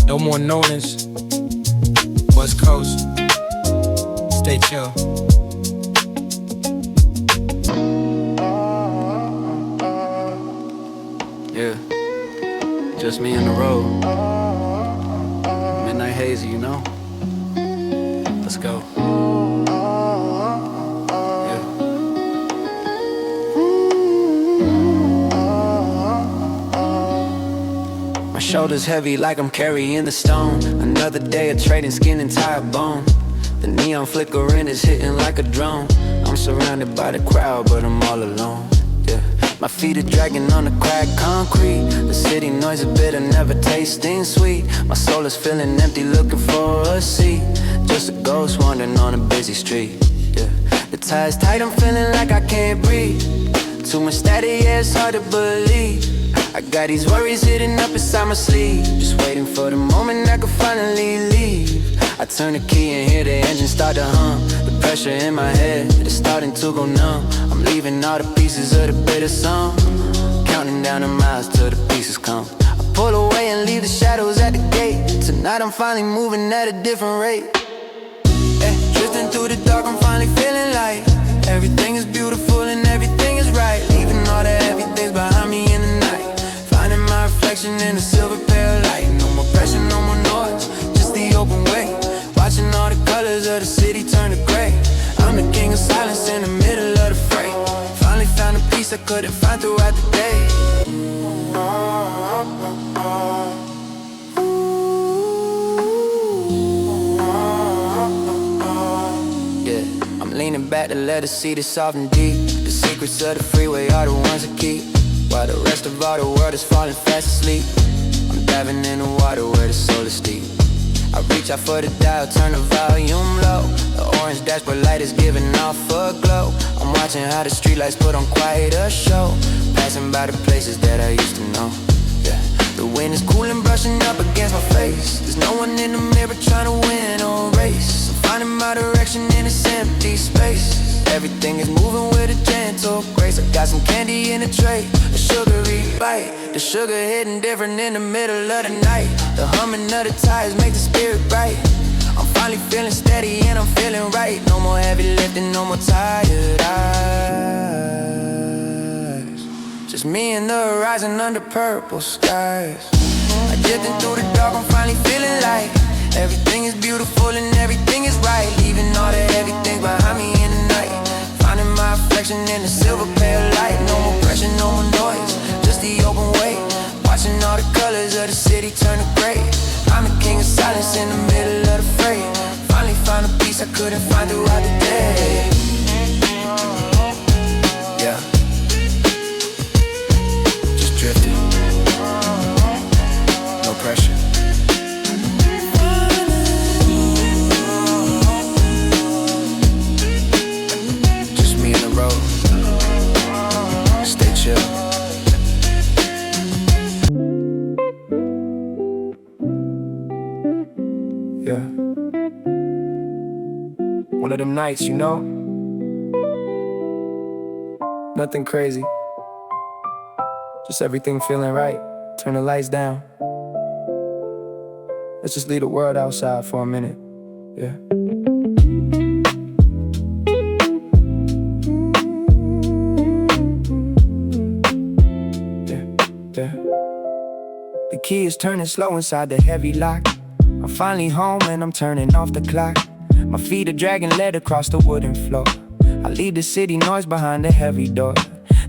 No more noise. West Coast, stay chill. Yeah, just me and the road. Midnight hazy, you know. Let's go. Yeah. My shoulders heavy like I'm carrying the stone. Another day of trading skin and tire bone. The neon flickering is hitting like a drone. I'm surrounded by the crowd, but I'm all alone. Yeah. My feet are dragging on the cracked concrete. The city noise is bitter, never tasting sweet. My soul is feeling empty, looking for a seat. Just a ghost wandering on a busy street. Yeah. The tide's tight, I'm feeling like I can't breathe. Too much static, yeah, it's hard to believe. I got these worries hidden up inside my sleeve, just waiting for the moment I could finally leave. I turn the key and hear the engine start to hum. The pressure in my head, it's starting to go numb. I'm leaving all the pieces of the bitter song, counting down the miles till the pieces come. I pull away and leave the shadows at the gate. Tonight I'm finally moving at a different rate. Drifting through the dark, I'm finally feeling light. Everything is beautiful and everything is right. Leaving all the heavy things behind me in the night. Finding my reflection in a silver pale light. No more pressure, no more noise, just the open way. Watching all the colors of the city turn to gray. I'm the king of silence in the middle of the fray. Finally found a peace I couldn't find throughout the day. Yeah, I'm leaning back to let her see the soft and deep. The secrets of the freeway are the ones I keep, while the rest of all the world is falling fast asleep. I'm diving in the water where the soul is deep. I reach out for the dial, turn the volume low. The orange dashboard light is giving off a glow. I'm watching how the streetlights put on quite a show, passing by the places that I used to know. Yeah, the wind is cool and brushing up against my face. There's no one in the mirror trying to win or race. I'm finding my direction in this empty space. Everything is moving with a gentle grace. I got some candy in a tray, a sugary bite. The sugar hitting different in the middle of the night. The humming of the tires make the spirit bright. I'm finally feeling steady and I'm feeling right. No more heavy lifting, no more tired eyes. Just me and the horizon under purple skies. I drifting through the dark, I'm finally feeling like everything is beautiful and everything is right. Leaving all the heavy things behind me in the night. Finding my reflection in the silver pale light. No more pressure, no more noise, just the open way. Watching all the colors of the city turn to gray. I'm the king of silence in the middle of the fray. Finally found a peace I couldn't find throughout the day. Yeah, just drifting, no pressure. Just me and the road, stay chill. Yeah, one of them nights, you know, nothing crazy, just everything feeling right. Turn the lights down, let's just leave the world outside for a minute. Yeah. Yeah. The key is turning slow inside the heavy lock. I'm finally home and I'm turning off the clock. My feet are dragging lead across the wooden floor. I leave the city noise behind the heavy door.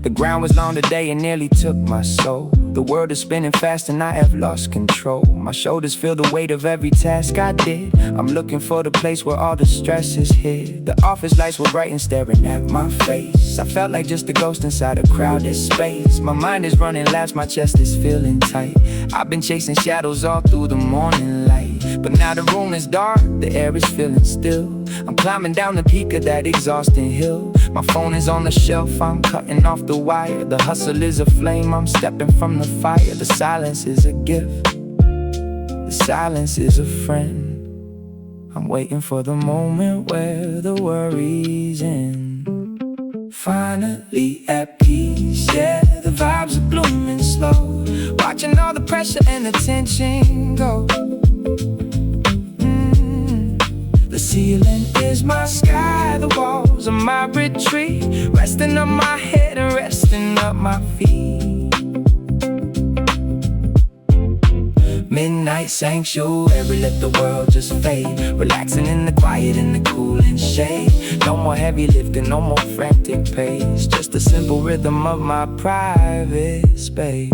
The ground was long today and nearly took my soul. The world is spinning fast and I have lost control. My shoulders feel the weight of every task I did. I'm looking for the place where all the stress is hid. The office lights were bright and staring at my face. I felt like just a ghost inside a crowded space. My mind is running laps, my chest is feeling tight. I've been chasing shadows all through the morning light, but now the room is dark, the air is feeling still. I'm climbing down the peak of that exhausting hill. My phone is on the shelf, I'm cutting off the wire. The hustle is a flame, I'm stepping from the fire. The silence is a gift, the silence is a friend. I'm waiting for the moment where the worries end. Finally at peace, yeah, the vibes are blooming slow. Watching all the pressure and the tension go. The ceiling is my sky, the walls are my retreat. Resting up my head and resting up my feet. Midnight sanctuary, let the world just fade. Relaxing in the quiet, in the cool and shade. No more heavy lifting, no more frantic pace. Just the simple rhythm of my private space.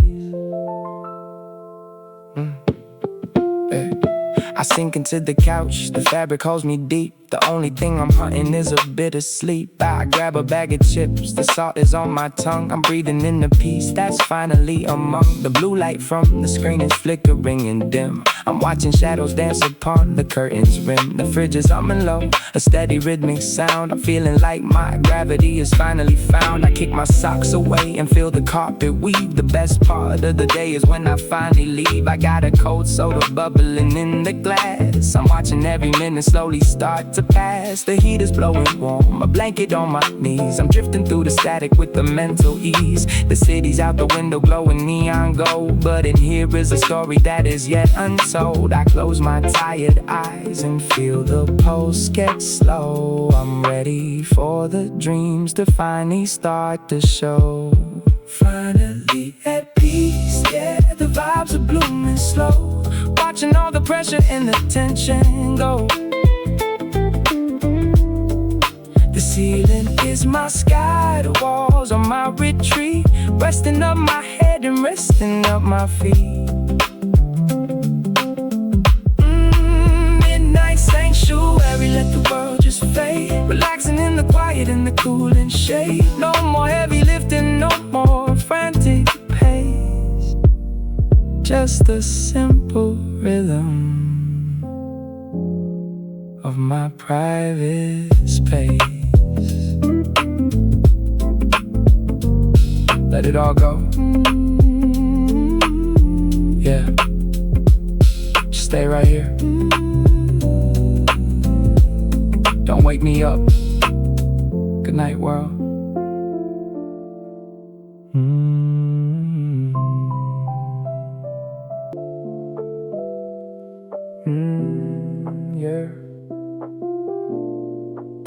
I sink into the couch, the fabric holds me deep. The only thing I'm hunting is a bit of sleep. I grab a bag of chips, the salt is on my tongue. I'm breathing in the peace that's finally among. The blue light from the screen is flickering and dim. I'm watching shadows dance upon the curtain's rim. The fridge is humming low, a steady rhythmic sound. I'm feeling like my gravity is finally found. I kick my socks away and feel the carpet weave. The best part of the day is when I finally leave. I got a cold soda bubbling in the glass. I'm watching every minute slowly start to pass. The heat is blowing warm, a blanket on my knees. I'm drifting through the static with the mental ease. The city's out the window glowing neon gold, but in here is a story that is yet untold. I close my tired eyes and feel the pulse get slow. I'm ready for the dreams to finally start to show. Finally at peace, yeah, the vibes are blooming slow. Watching all the pressure and the tension go. The ceiling is my sky, the walls are my retreat. Resting up my head and resting up my feet. Midnight sanctuary, let the world just fade. Relaxing in the quiet, in the cool and shade. No more heavy lifting, no more frantic pace. Just a simple rhythm of my private space. Let it all go. Yeah, just stay right here. Don't wake me up. Good night, world. Yeah.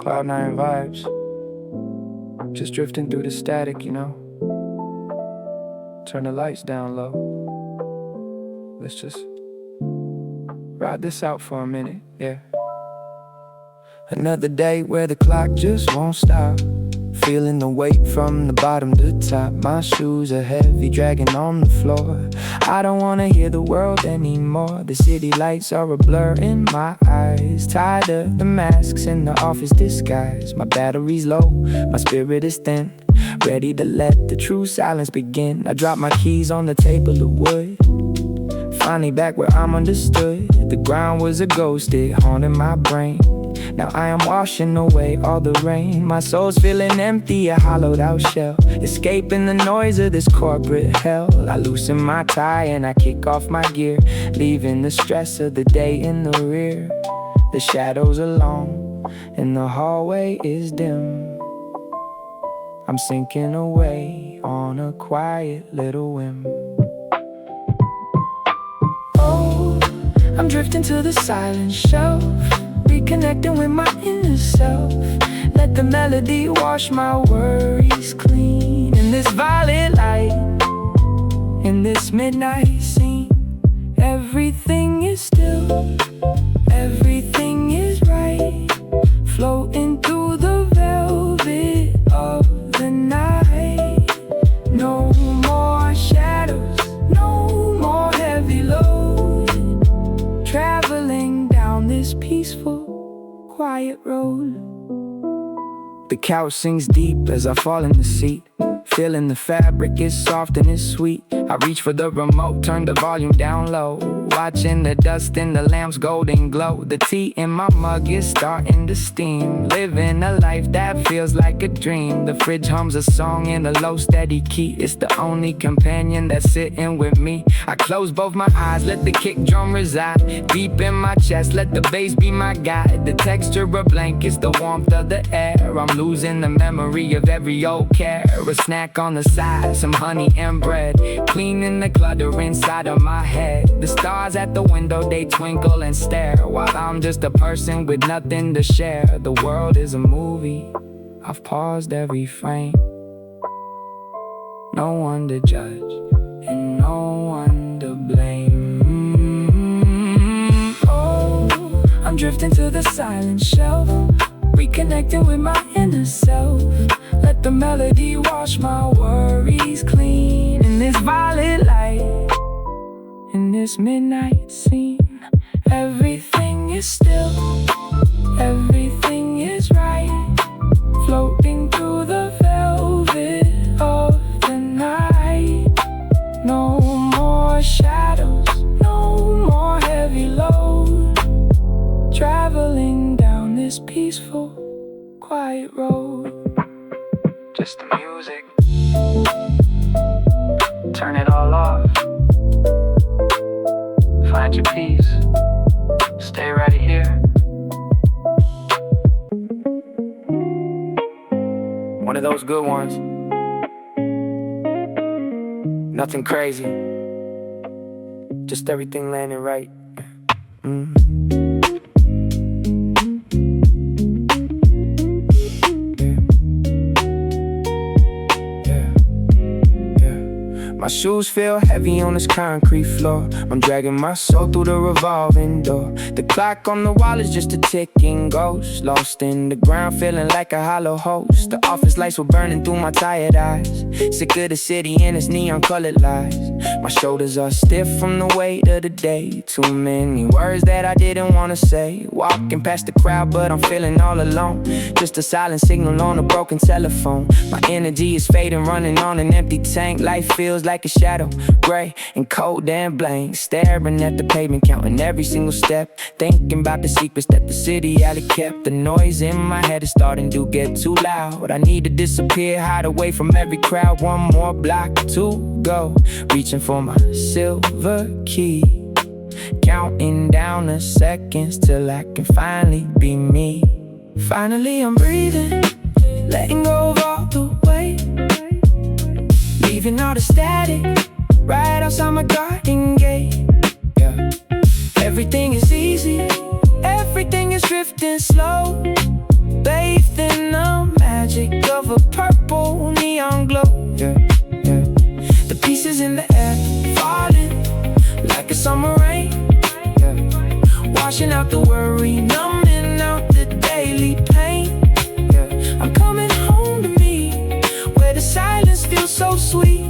Cloud9 vibes. Just drifting through the static, you know. Turn the lights down low. Let's just ride this out for a minute, yeah. Another day where the clock just won't stop. Feeling the weight from the bottom to top. My shoes are heavy, dragging on the floor. I don't wanna hear the world anymore. The city lights are a blur in my eyes. Tired of the masks in the office disguise. My battery's low, my spirit is thin, ready to let the true silence begin. I drop my keys on the table of wood, finally back where I'm understood. The ground was a ghost, it haunted my brain. Now I am washing away all the rain. My soul's feeling empty, a hollowed out shell, escaping the noise of this corporate hell. I loosen my tie and I kick off my gear, leaving the stress of the day in the rear. The shadows are long and the hallway is dim. I'm sinking away on a quiet little whim. Oh, I'm drifting to the silent shelf, reconnecting with my inner self. Let the melody wash my worries clean. In this violet light, in this midnight scene, everything is still, everything is right, floating through the velvet of the night. No more shadows, no more heavy load, traveling down this peaceful, quiet road. The couch sinks deep as I fall in the seat, feeling the fabric is soft and it's sweet. I reach for the remote, turn the volume down low, watching the dust in the lamp's golden glow. The tea in my mug is starting to steam, living a life that feels like a dream. The fridge hums a song in a low steady key, it's the only companion that's sitting with me. I close both my eyes, let the kick drum reside deep in my chest, let the bass be my guide. The texture of blankets, the warmth of the air, I'm losing the memory of every old care. A snack on the side, some honey and bread, cleaning the clutter inside of my head. The stars at the window, they twinkle and stare, while I'm just a person with nothing to share. The world is a movie, I've paused every frame. No one to judge and no one to blame. Oh, I'm drifting to the silent shelf, reconnecting with my inner self. Let the melody wash my worries clean. In this violet light, in this midnight scene, everything is still, everything is right, floating through the velvet of the night. No more shadows, no more heavy load, traveling down this peaceful, quiet road. Just the music, turn it all off, find your peace, stay right here. One of those good ones, nothing crazy, just everything landing right. My shoes feel heavy on this concrete floor, I'm dragging my soul through the revolving door. The clock on the wall is just a ticking ghost, lost in the ground, feeling like a hollow host. The office lights were burning through my tired eyes, sick of the city and its neon colored lies. My shoulders are stiff from the weight of the day, too many words that I didn't want to say. Walking past the crowd but I'm feeling all alone, just a silent signal on a broken telephone. My energy is fading, running on an empty tank. Life feels like a shadow, gray and cold and blank. Staring at the pavement, counting every single step, thinking about the secrets that the city alley kept. The noise in my head is starting to get too loud. I need to disappear, hide away from every crowd. One more block to go, reaching for my silver key, counting down the seconds till I can finally be me. Finally I'm breathing, letting go of all the weight, leaving all the static right outside my garden gate. Yeah. Everything is easy, everything is drifting slow, bathed in the magic of a purple neon glow. Yeah. Yeah. The pieces in the air falling like a summer rain. Yeah. out the worry, numbing out the daily pain. Yeah. I'm coming home to me, where the silence feels so sweet.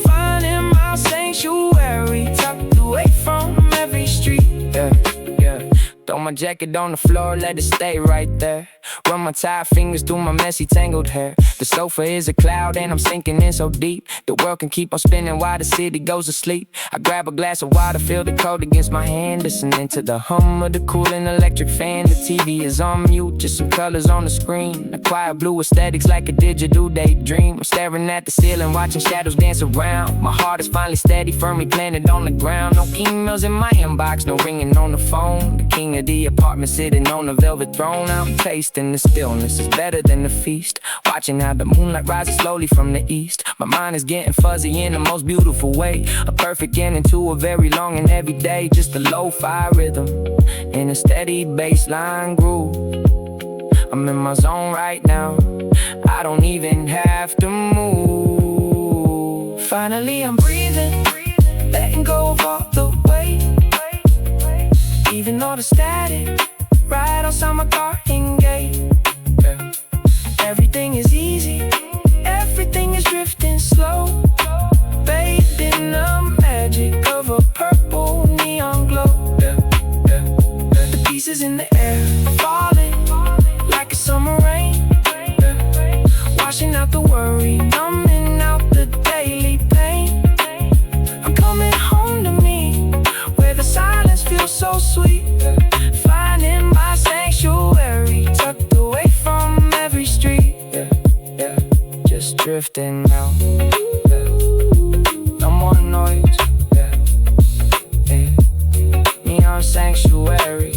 Finding my sanctuary, tucked away from every street. Yeah, yeah. Throw my jacket on the floor, let it stay right there. Run my tired fingers through my messy tangled hair. The sofa is a cloud and I'm sinking in so deep. The world can keep on spinning while the city goes to sleep. I grab a glass of water, feel the cold against my hand, listening to the hum of the cooling electric fan. The TV is on mute, just some colors on the screen. The quiet blue aesthetics like a digital daydream. I'm staring at the ceiling, watching shadows dance around. My heart is finally steady, firmly planted on the ground. No emails in my inbox, no ringing on the phone. The king of the apartment sitting on a velvet throne. I'm tasting the stillness, is better than the feast. Watching how the moonlight rises slowly from the east. My mind is getting fuzzy in the most beautiful way. A perfect ending to a very long and heavy day. Just a lo-fi rhythm in a steady bassline groove. I'm in my zone right now, I don't even have to move. Finally I'm breathing, letting go of all the weight. Even though the static right outside my garden gate. Yeah. Everything is easy, everything is drifting slow, bathed in the magic of a purple neon glow. Yeah. Yeah. Yeah. The pieces in the air, falling like a summer rain. Yeah. Washing out the worry, numbing out the daily pain. I'm coming home to me, where the silence feels so sweet. Yeah. Finding my sanctuary, tucked away from every street. Yeah, yeah. Just drifting out. Yeah. No more noise. Yeah, yeah. Neon sanctuary.